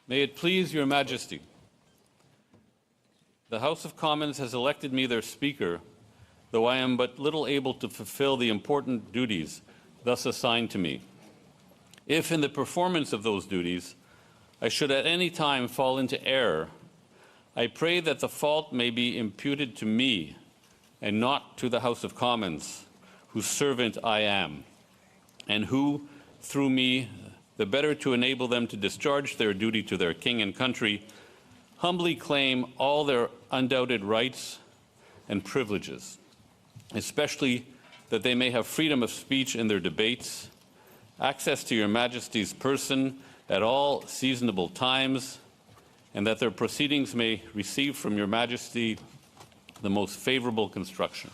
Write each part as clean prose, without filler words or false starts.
May it please your Majesty. The House of Commons has elected me their Speaker, though I am but little able to fulfill the important duties thus assigned to me. If in the performance of those duties I should at any time fall into error, I pray that the fault may be imputed to me and not to the House of Commons, whose servant I am, and who, through me, the better to enable them to discharge their duty to their king and country, humbly claim all their undoubted rights and privileges, especially that they may have freedom of speech in their debates, access to your Majesty's person at all seasonable times, and that their proceedings may receive from your Majesty the most favorable construction.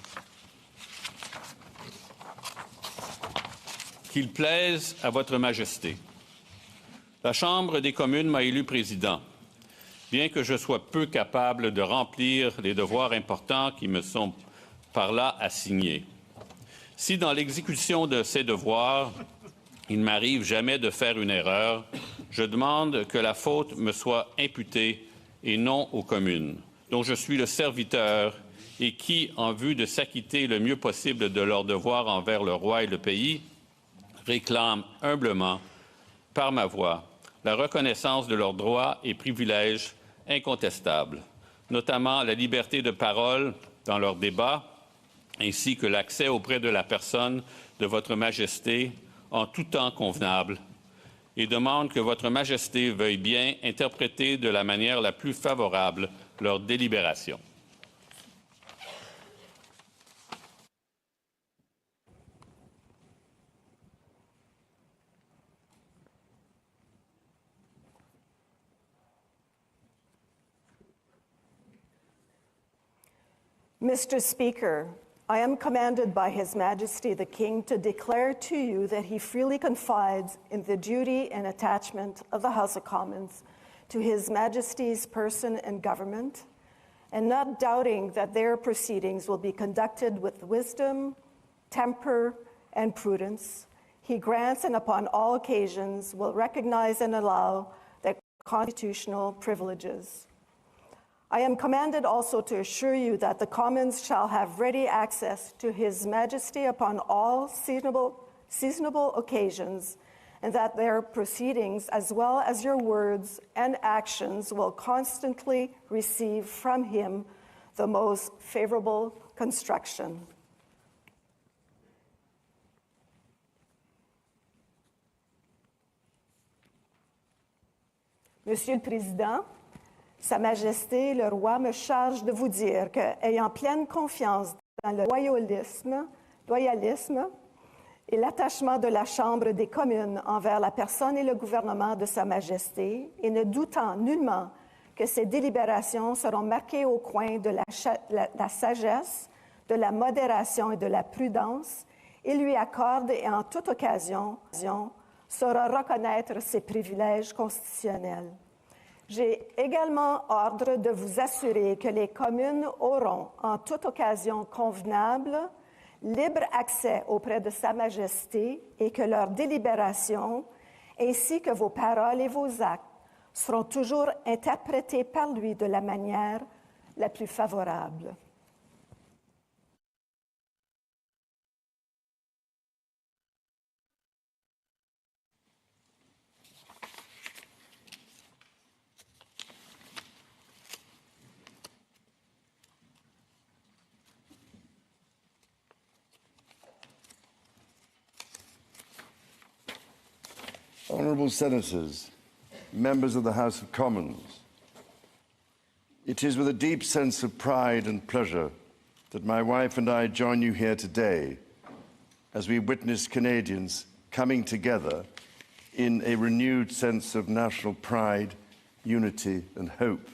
Qu'il plaise à votre Majesté. La Chambre des communes m'a élu président, bien que je sois peu capable de remplir les devoirs importants qui me sont par là assignés. Si dans l'exécution de ces devoirs, il ne m'arrive jamais de faire une erreur, je demande que la faute me soit imputée et non aux communes, dont je suis le serviteur et qui, en vue de s'acquitter le mieux possible de leurs devoirs envers le roi et le pays, réclament humblement, par ma voix, la reconnaissance de leurs droits et privilèges incontestables, notamment la liberté de parole dans leurs débats, ainsi que l'accès auprès de la personne de Votre Majesté en tout temps convenable, et demande que Votre Majesté veuille bien interpréter de la manière la plus favorable leurs délibérations. Mr. Speaker, I am commanded by His Majesty the King to declare to you that he freely confides in the duty and attachment of the House of Commons to His Majesty's person and government, and not doubting that their proceedings will be conducted with wisdom, temper, and prudence, he grants and upon all occasions will recognize and allow their constitutional privileges. I am commanded also to assure you that the Commons shall have ready access to His Majesty upon all seasonable occasions, and that their proceedings, as well as your words and actions, will constantly receive from Him the most favorable construction. Monsieur le Président, Sa Majesté, le roi, me charge de vous dire que, ayant pleine confiance dans le loyalisme et l'attachement de la Chambre des communes envers la personne et le gouvernement de Sa Majesté, et ne doutant nullement que ces délibérations seront marquées au coin de la sagesse, de la modération et de la prudence, il lui accorde et en toute occasion saura reconnaître ses privilèges constitutionnels. J'ai également ordre de vous assurer que les communes auront, en toute occasion convenable, libre accès auprès de Sa Majesté et que leurs délibérations, ainsi que vos paroles et vos actes, seront toujours interprétés par lui de la manière la plus favorable. Honourable Senators, members of the House of Commons, it is with a deep sense of pride and pleasure that my wife and I join you here today as we witness Canadians coming together in a renewed sense of national pride, unity and hope.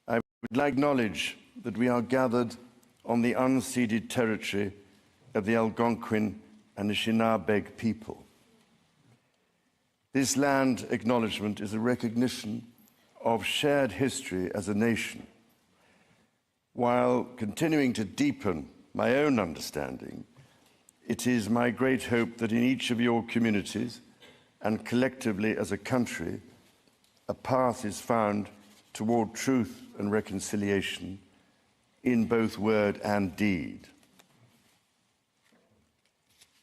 I would like to acknowledge that we are gathered on the unceded territory of the Algonquin and Anishinaabe people. This land acknowledgement is a recognition of shared history as a nation, while continuing to deepen my own understanding. It is my great hope that in each of your communities and collectively as a country, a path is found toward truth and reconciliation in both word and deed.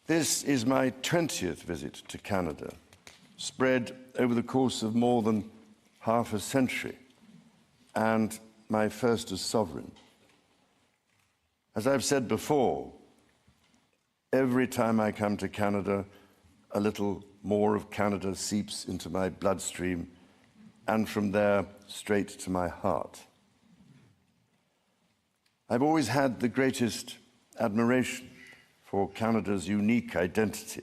This is my 20th visit to Canada, spread over the course of more than half a century, and my first as sovereign. As I've said before, every time I come to Canada, a little more of Canada seeps into my bloodstream, and from there straight to my heart. I've always had the greatest admiration for Canada's unique identity,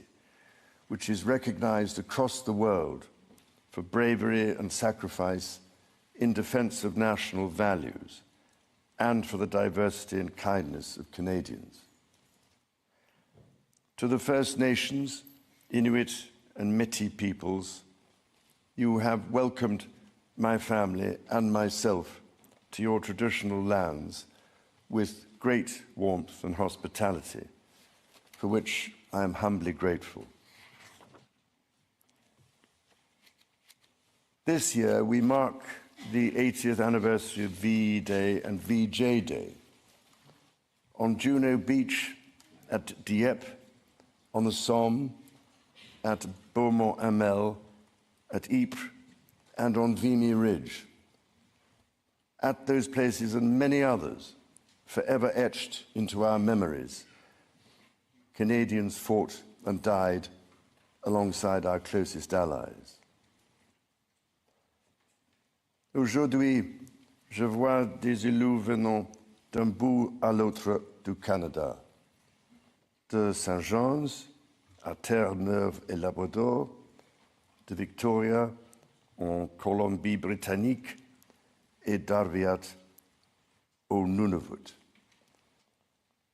which is recognized across the world for bravery and sacrifice in defense of national values and for the diversity and kindness of Canadians. To the First Nations, Inuit and Métis peoples, you have welcomed my family and myself to your traditional lands with great warmth and hospitality, for which I am humbly grateful. This year, we mark the 80th anniversary of VE Day and VJ Day. On Juno Beach, at Dieppe, on the Somme, at Beaumont-Hamel, at Ypres, and on Vimy Ridge. At those places and many others, forever etched into our memories, Canadians fought and died alongside our closest allies. Aujourd'hui, je vois des élus venant d'un bout à l'autre du Canada, de Saint-Jean's à Terre-Neuve et Labrador, de Victoria en Colombie-Britannique et d'Arviat au Nunavut.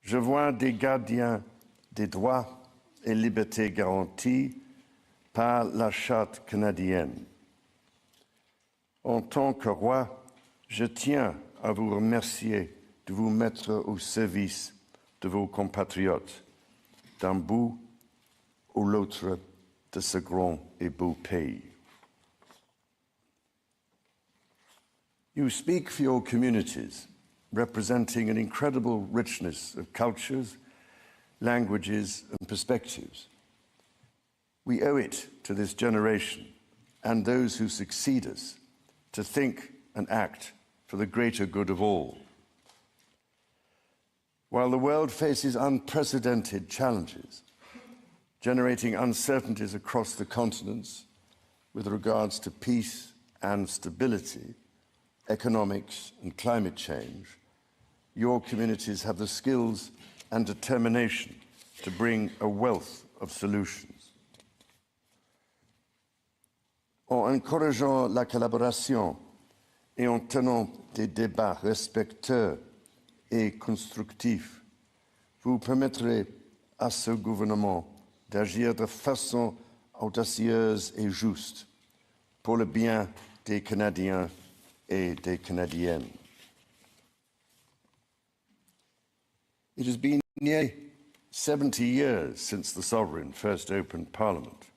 Je vois des gardiens des droits et libertés garantis par la Charte canadienne. En tant que roi, je tiens à vous remercier de vous mettre au service de vos compatriotes, d'un bout ou l'autre de ce grand et beau pays. You speak for your communities, representing an incredible richness of cultures, languages, and perspectives. We owe it to this generation and those who succeed us to think and act for the greater good of all. While the world faces unprecedented challenges, generating uncertainties across the continents with regards to peace and stability, economics and climate change, your communities have the skills and determination to bring a wealth of solutions. En encourageant la collaboration et en tenant des débats respectueux et constructifs, vous permettrez à ce gouvernement d'agir de façon audacieuse et juste pour le bien des Canadiens et des Canadiennes. It has been nearly 70 years since the Sovereign first opened Parliament.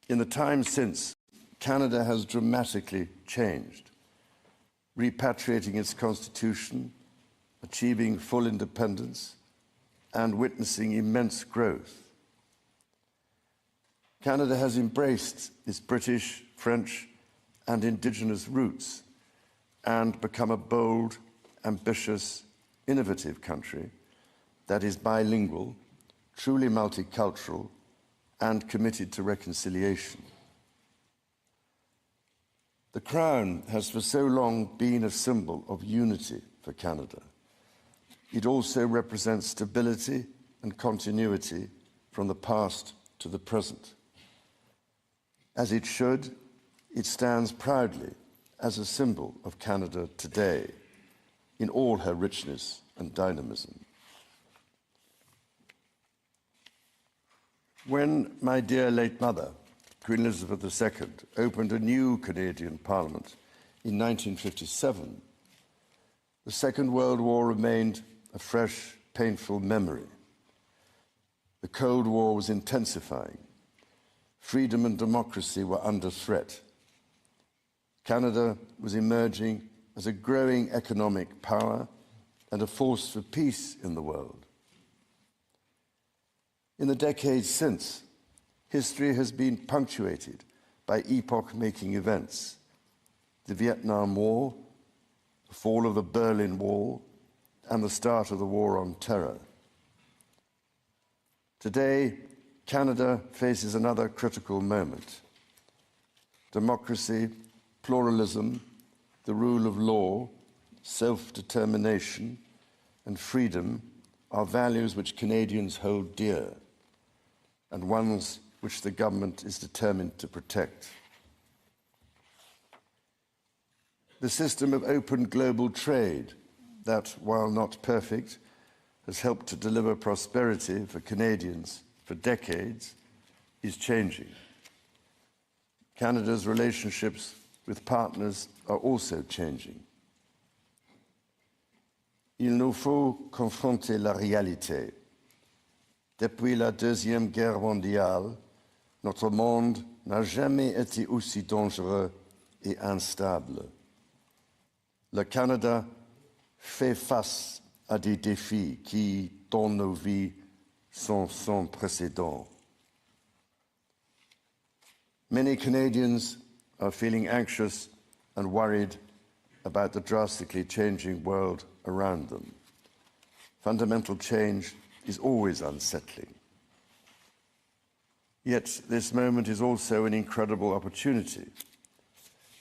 In the time since, Canada has dramatically changed, repatriating its constitution, achieving full independence, and witnessing immense growth. Canada has embraced its British, French, and Indigenous roots and become a bold, ambitious, innovative country that is bilingual, truly multicultural, and committed to reconciliation. The Crown has for so long been a symbol of unity for Canada. It also represents stability and continuity from the past to the present. As it should, it stands proudly as a symbol of Canada today in all her richness and dynamism. When my dear late mother, Queen Elizabeth II, opened a new Canadian Parliament in 1957, the Second World War remained a fresh, painful memory. The Cold War was intensifying. freedom and democracy were under threat. Canada was emerging as a growing economic power and a force for peace in the world. In the decades since, history has been punctuated by epoch-making events: the Vietnam War, the fall of the Berlin Wall, and the start of the War on Terror. Today, Canada faces another critical moment. Democracy, pluralism, the rule of law, self-determination, and freedom are values which Canadians hold dear, and ones which the government is determined to protect. The system of open global trade that, while not perfect, has helped to deliver prosperity for Canadians for decades, is changing. Canada's relationships with partners are also changing. Il nous faut confronter la réalité. Depuis la Deuxième Guerre mondiale, notre monde n'a jamais été aussi dangereux et instable. Le Canada fait face à des défis qui, dans nos vies, sont sans précédent. Many Canadians are feeling anxious and worried about the drastically changing world around them. Fundamental change is always unsettling. Yet this moment is also an incredible opportunity,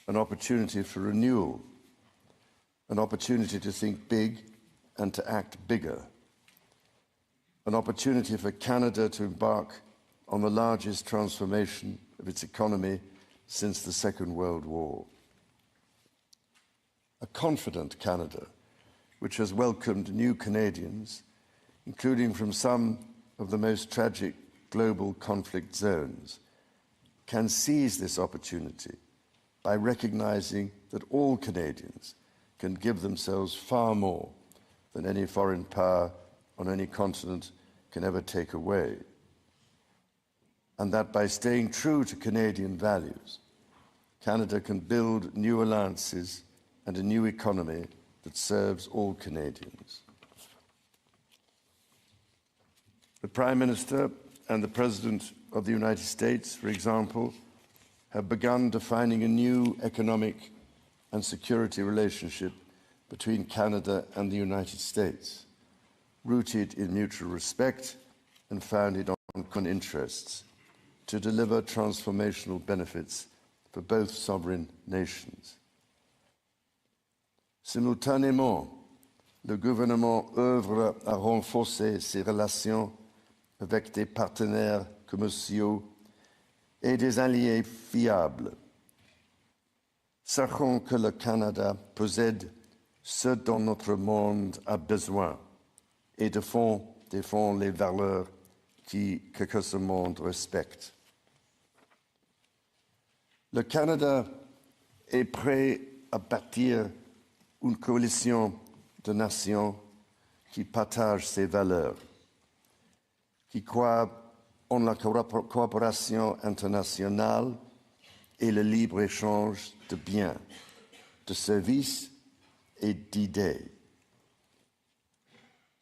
an opportunity for renewal, an opportunity to think big and to act bigger, an opportunity for Canada to embark on the largest transformation of its economy since the Second World War. A confident Canada, which has welcomed new Canadians, including from some of the most tragic global conflict zones, can seize this opportunity by recognizing that all Canadians can give themselves far more than any foreign power on any continent can ever take away. And that by staying true to Canadian values, Canada can build new alliances and a new economy that serves all Canadians. The Prime Minister and the President of the United States, for example, have begun defining a new economic and security relationship between Canada and the United States, rooted in mutual respect and founded on common interests, to deliver transformational benefits for both sovereign nations. Simultanément, le gouvernement œuvre à renforcer ses relations avec des partenaires commerciaux et des alliés fiables. Sachons que le Canada possède ce dont notre monde a besoin et défend les valeurs que ce monde respecte. Le Canada est prêt à bâtir une coalition de nations qui partagent ces valeurs, qui croient en la coopération internationale et le libre-échange de biens, de services et d'idées.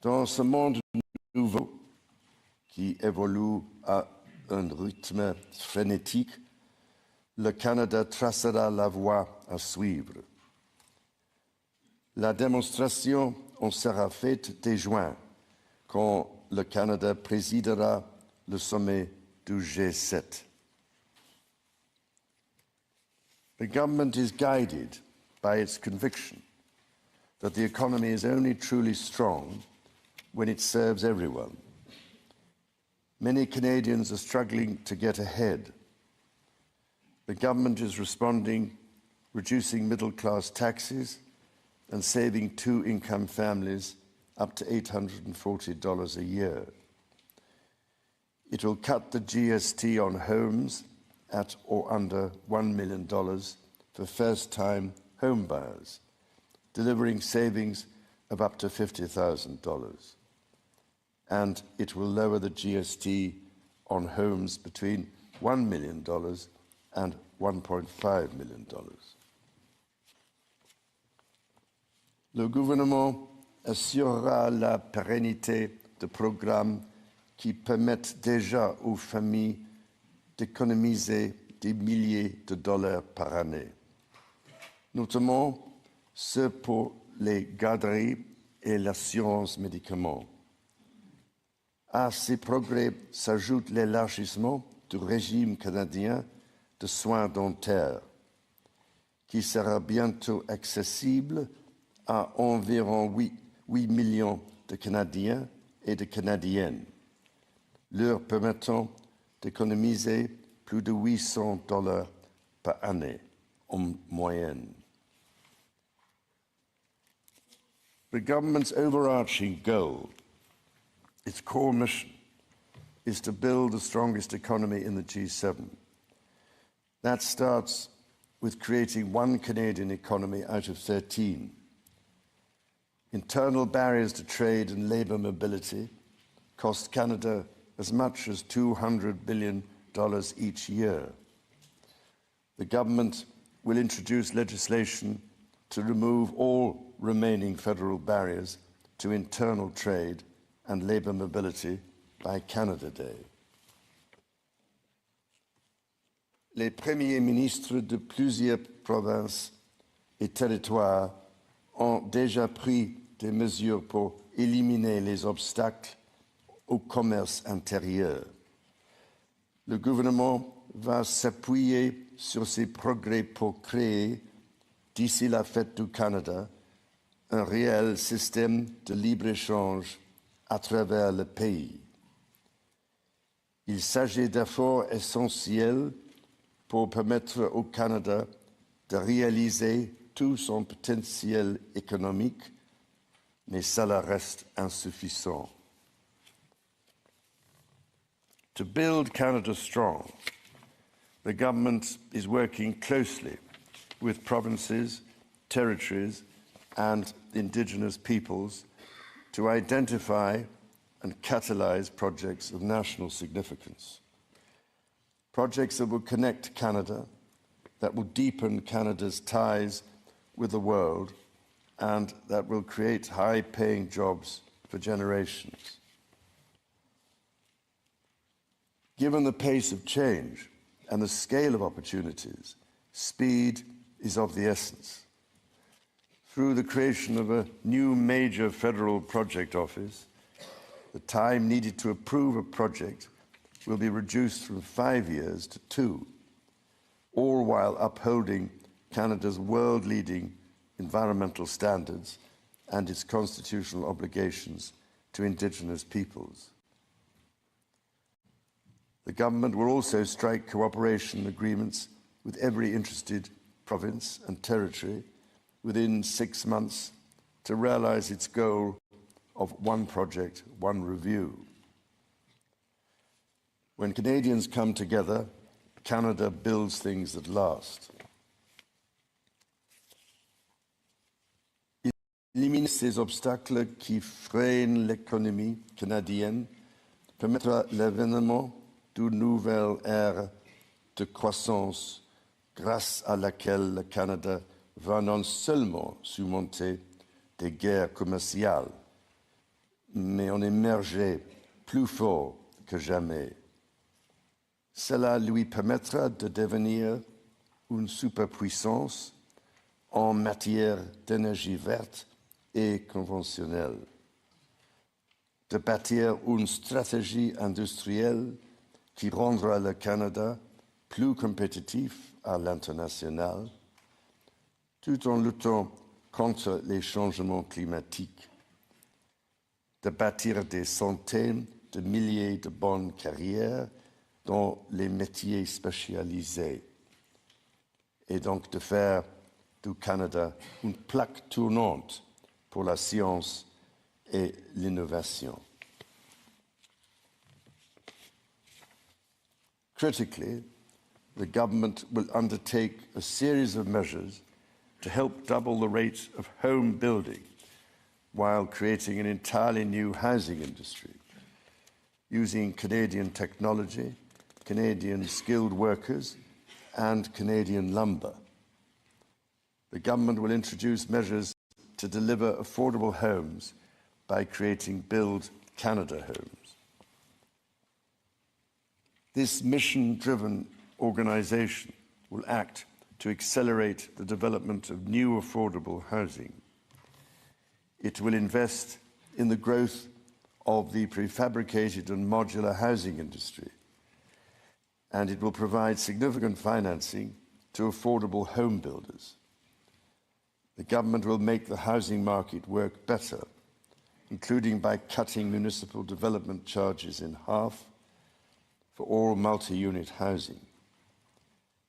Dans ce monde nouveau qui évolue à un rythme frénétique, le Canada tracera la voie à suivre. La démonstration en sera faite dès juin, quand le Canada présidera le sommet du G7. The government is guided by its conviction that the economy is only truly strong when it serves everyone. Many Canadians are struggling to get ahead. The government is responding, reducing middle-class taxes and saving two-income families up to $840 a year. It will cut the GST on homes at or under $1 million for first-time home buyers, delivering savings of up to $50,000. And it will lower the GST on homes between $1 million and $1.5 million. Le gouvernement assurera la pérennité de programmes qui permettent déjà aux familles d'économiser des milliers de dollars par année, notamment ceux pour les garderies et l'assurance médicaments. À ces progrès s'ajoute l'élargissement du régime canadien de soins dentaires, qui sera bientôt accessible à environ 8 millions de Canadiens et de Canadiennes, leur permettant d'économiser plus de $800 par année en moyenne. The government's overarching goal, its core mission, is to build the strongest economy in the G7. That starts with creating one Canadian economy out of 13. Internal barriers to trade and labour mobility cost Canada as much as $200 billion each year. The government will introduce legislation to remove all remaining federal barriers to internal trade and labour mobility by Canada Day. Les premiers ministres de plusieurs provinces et territoires ont déjà pris des mesures pour éliminer les obstacles au commerce intérieur. Le gouvernement va s'appuyer sur ces progrès pour créer, d'ici la fête du Canada, un réel système de libre-échange à travers le pays. Il s'agit d'efforts essentiels pour permettre au Canada de réaliser tout son potentiel économique, mais cela reste insuffisant. To build Canada strong, the government is working closely with provinces, territories, and Indigenous peoples to identify and catalyse projects of national significance. Projects that will connect Canada, that will deepen Canada's ties with the world, and that will create high-paying jobs for generations. Given the pace of change and the scale of opportunities, speed is of the essence. Through the creation of a new major federal project office, the time needed to approve a project will be reduced from 5 years to 2, all while upholding Canada's world-leading environmental standards and its constitutional obligations to Indigenous peoples. The government will also strike cooperation agreements with every interested province and territory within 6 months to realise its goal of one project, one review. When Canadians come together, Canada builds things that last. Éliminer ces obstacles qui freinent l'économie canadienne permettra l'avènement d'une nouvelle ère de croissance grâce à laquelle le Canada va non seulement surmonter des guerres commerciales, mais en émerger plus fort que jamais. Cela lui permettra de devenir une superpuissance en matière d'énergie verte et conventionnelle, de bâtir une stratégie industrielle qui rendra le Canada plus compétitif à l'international, tout en luttant contre les changements climatiques, de bâtir des centaines de milliers de bonnes carrières dans les métiers spécialisés, et donc de faire du Canada une plaque tournante pour la science et l'innovation. Critically, the government will undertake a series of measures to help double the rate of home building while creating an entirely new housing industry, using Canadian technology Canadian skilled workers and Canadian lumber. The government will introduce measures to deliver affordable homes by creating Build Canada homes. This mission-driven organisation will act to accelerate the development of new affordable housing. It will invest in the growth of the prefabricated and modular housing industry, and it will provide significant financing to affordable home builders. The government will make the housing market work better, including by cutting municipal development charges in half for all multi-unit housing.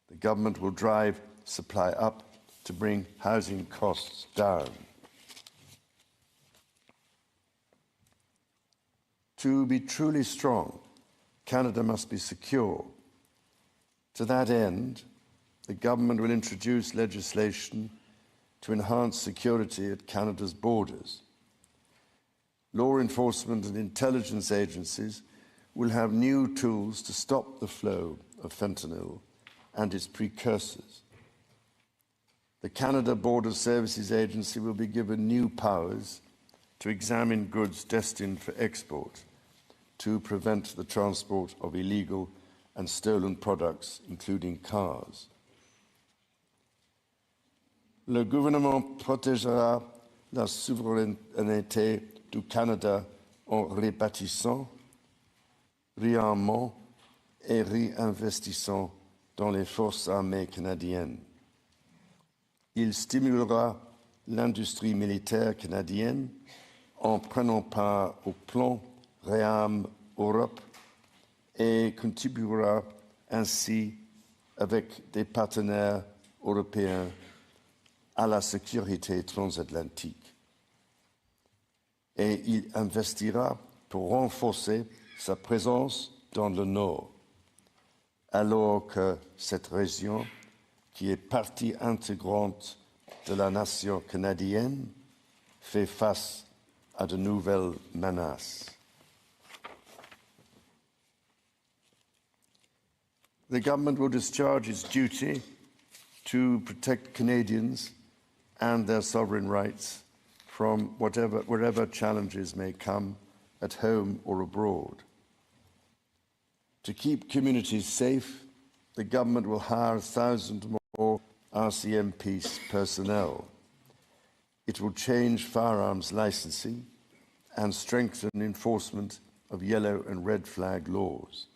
The government will drive supply up to bring housing costs down. To be truly strong, Canada must be secure. To that end, the government will introduce legislation to enhance security at Canada's borders. Law enforcement and intelligence agencies will have new tools to stop the flow of fentanyl and its precursors. The Canada Border Services Agency will be given new powers to examine goods destined for export, to prevent the transport of illegal and stolen products, including cars. Le gouvernement protégera la souveraineté du Canada en rebâtissant, réarmant et réinvestissant dans les forces armées canadiennes. Il stimulera l'industrie militaire canadienne en prenant part au plan Réarme Europe et contribuera ainsi avec des partenaires européens à la sécurité transatlantique. Et il investira pour renforcer sa présence dans le Nord, alors que cette région, qui est partie intégrante de la nation canadienne, fait face à de nouvelles menaces. The government will discharge its duty to protect Canadians and their sovereign rights from wherever challenges may come at home or abroad. To keep communities safe, the government will hire 1,000 more RCMP personnel. It will change firearms licensing and strengthen enforcement of yellow and red flag laws.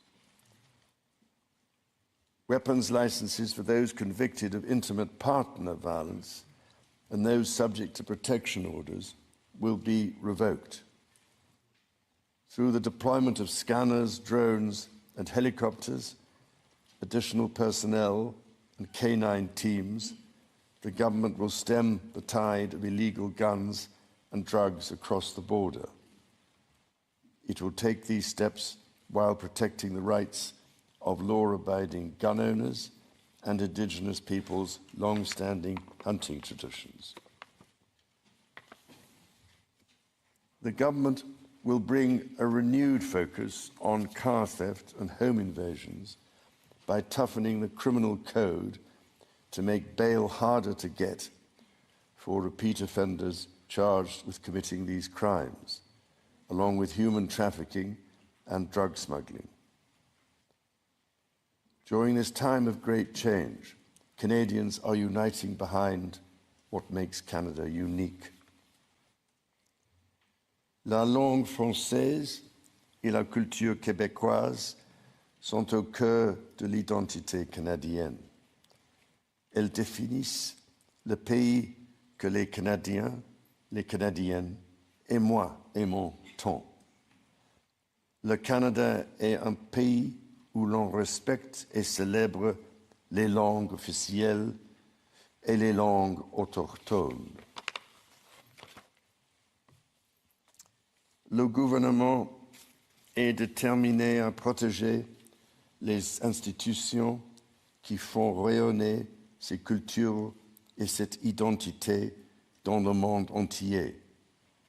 Weapons licenses for those convicted of intimate partner violence and those subject to protection orders will be revoked. Through the deployment of scanners, drones, and helicopters, additional personnel, and canine teams, the government will stem the tide of illegal guns and drugs across the border. It will take these steps while protecting the rights of law-abiding gun owners and Indigenous peoples' long-standing hunting traditions. The government will bring a renewed focus on car theft and home invasions by toughening the criminal code to make bail harder to get for repeat offenders charged with committing these crimes, along with human trafficking and drug smuggling. During this time of great change, Canadians are uniting behind what makes Canada unique. La langue française et la culture québécoise sont au cœur de l'identité canadienne. Elles définissent le pays que les Canadiens, les Canadiennes et moi aimons tant. Le Canada est un pays où l'on respecte et célèbre les langues officielles et les langues autochtones. Le gouvernement est déterminé à protéger les institutions qui font rayonner ces cultures et cette identité dans le monde entier,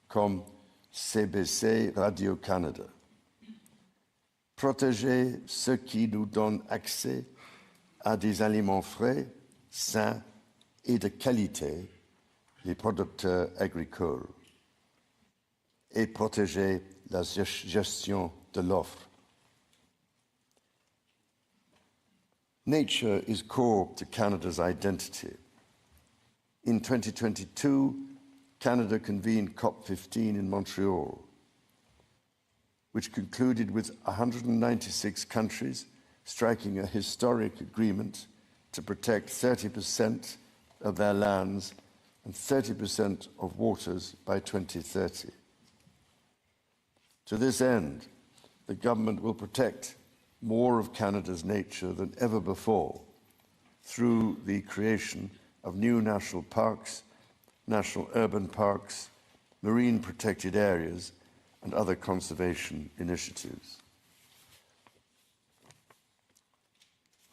comme CBC Radio-Canada. protéger ce qui nous donne accès à des aliments frais, sains et de qualité, les producteurs agricoles, et protéger la gestion de l'offre. Nature is core to Canada's identity. In 2022, Canada convened COP15 in Montreal, which concluded with 196 countries striking a historic agreement to protect 30% of their lands and 30% of waters by 2030. To this end, the government will protect more of Canada's nature than ever before through the creation of new national parks, national urban parks, marine protected areas, and other conservation initiatives.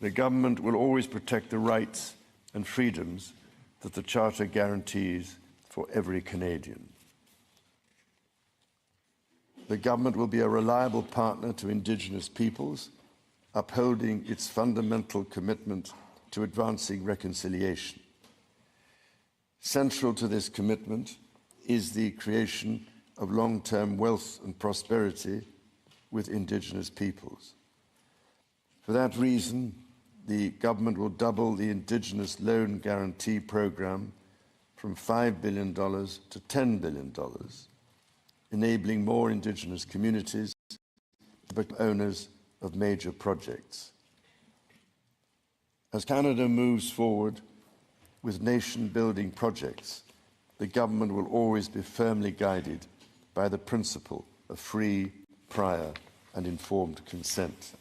The government will always protect the rights and freedoms that the Charter guarantees for every Canadian. The government will be a reliable partner to Indigenous peoples, upholding its fundamental commitment to advancing reconciliation. Central to this commitment is the creation of long-term wealth and prosperity with Indigenous peoples. For that reason, the government will double the Indigenous Loan Guarantee Programme from $5 billion to $10 billion, enabling more Indigenous communities to become owners of major projects. As Canada moves forward with nation-building projects, the government will always be firmly guided by the principle of free, prior, and informed consent.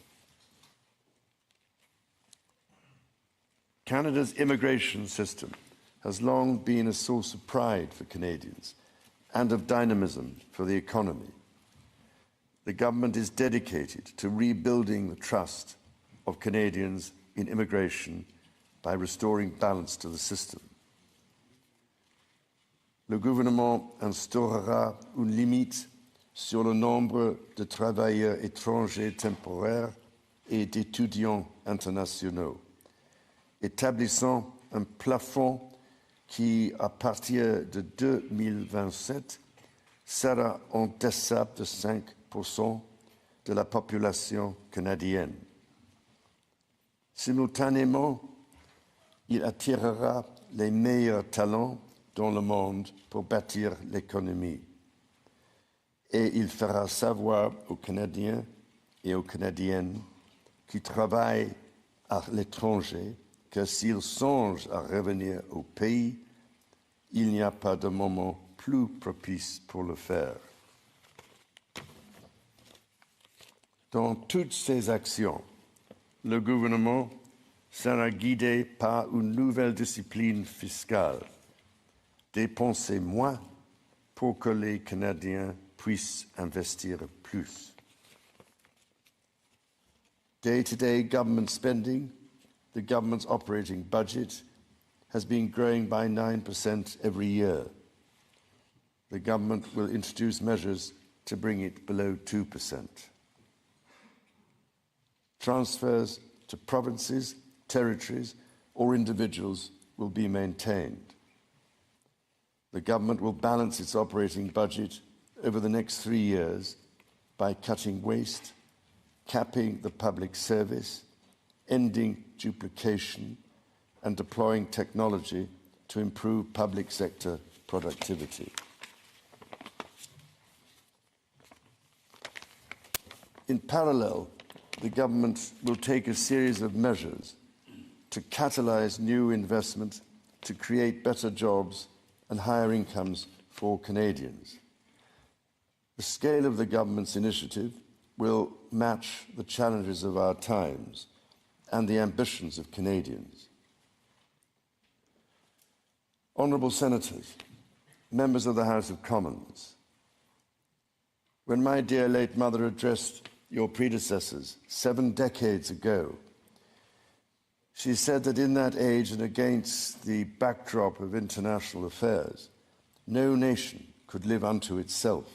Canada's immigration system has long been a source of pride for Canadians and of dynamism for the economy. The government is dedicated to rebuilding the trust of Canadians in immigration by restoring balance to the system. Le gouvernement instaurera une limite sur le nombre de travailleurs étrangers temporaires et d'étudiants internationaux, établissant un plafond qui, à partir de 2027, sera en deçà de 5% de la population canadienne. Simultanément, il attirera les meilleurs talents dans le monde pour bâtir l'économie. Et il fera savoir aux Canadiens et aux Canadiennes qui travaillent à l'étranger que s'ils songent à revenir au pays, il n'y a pas de moment plus propice pour le faire. Dans toutes ces actions, le gouvernement sera guidé par une nouvelle discipline fiscale. Dépenser moins pour que les Canadiens puissent investir plus. Day-to-day government spending, the government's operating budget, has been growing by 9% every year. The government will introduce measures to bring it below 2%. Transfers to provinces, territories, or individuals will be maintained. The government will balance its operating budget over the next 3 years by cutting waste, capping the public service, ending duplication, and deploying technology to improve public sector productivity. In parallel, the government will take a series of measures to catalyse new investment, to create better jobs and higher incomes for Canadians. The scale of the government's initiative will match the challenges of our times and the ambitions of Canadians. Honourable Senators, members of the House of Commons, when my dear late mother addressed your predecessors 7 decades ago, she said that in that age and against the backdrop of international affairs, no nation could live unto itself.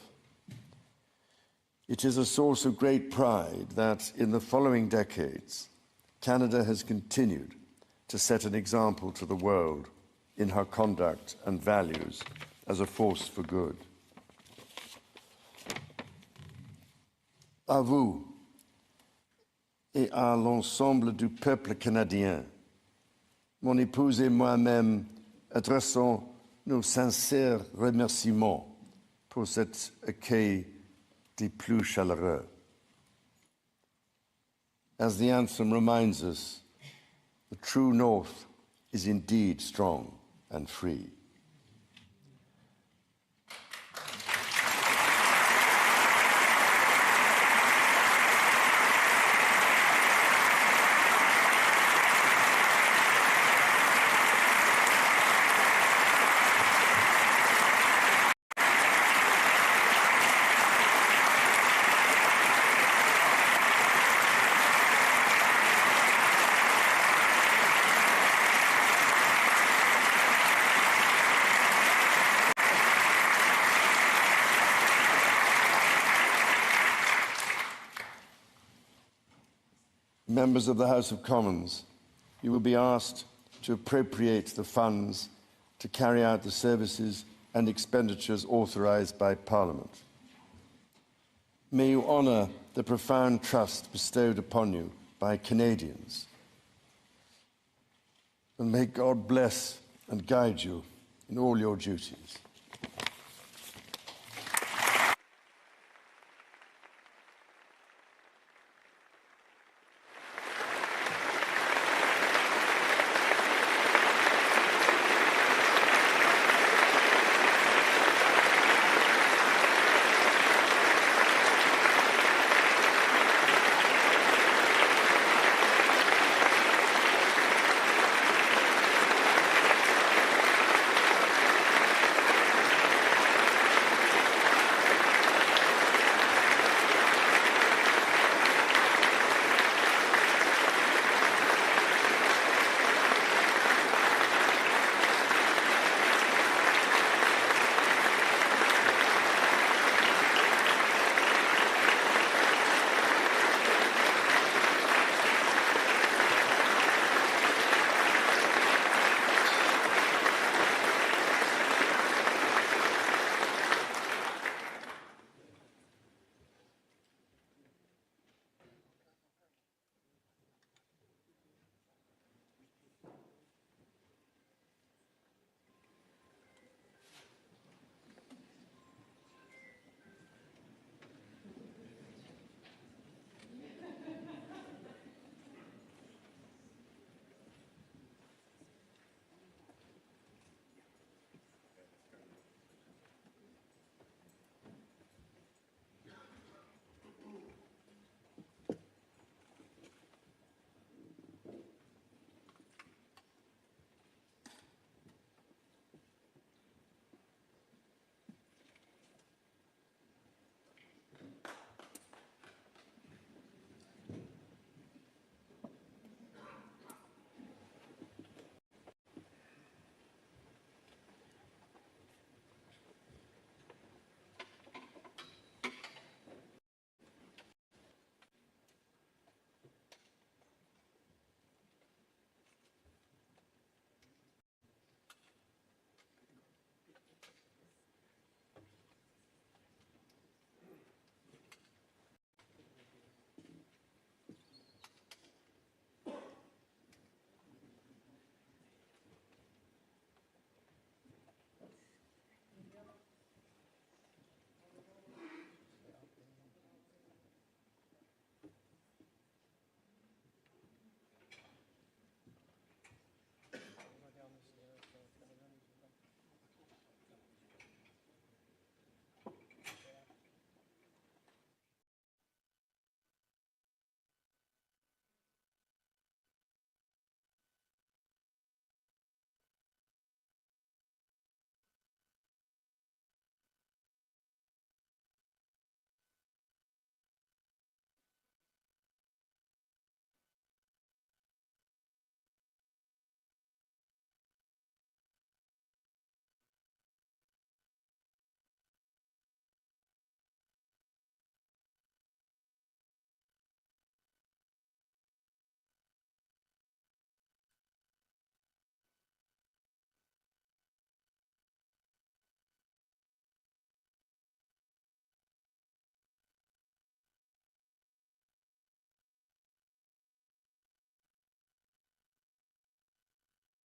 It is a source of great pride that in the following decades, Canada has continued to set an example to the world in her conduct and values as a force for good. À vous et à l'ensemble du peuple canadien, mon épouse et moi-même adressons nos sincères remerciements pour cet accueil des plus chaleureux. As the anthem reminds us, the true North is indeed strong and free. Members of the House of Commons, you will be asked to appropriate the funds to carry out the services and expenditures authorised by Parliament. May you honour the profound trust bestowed upon you by Canadians. And may God bless and guide you in all your duties.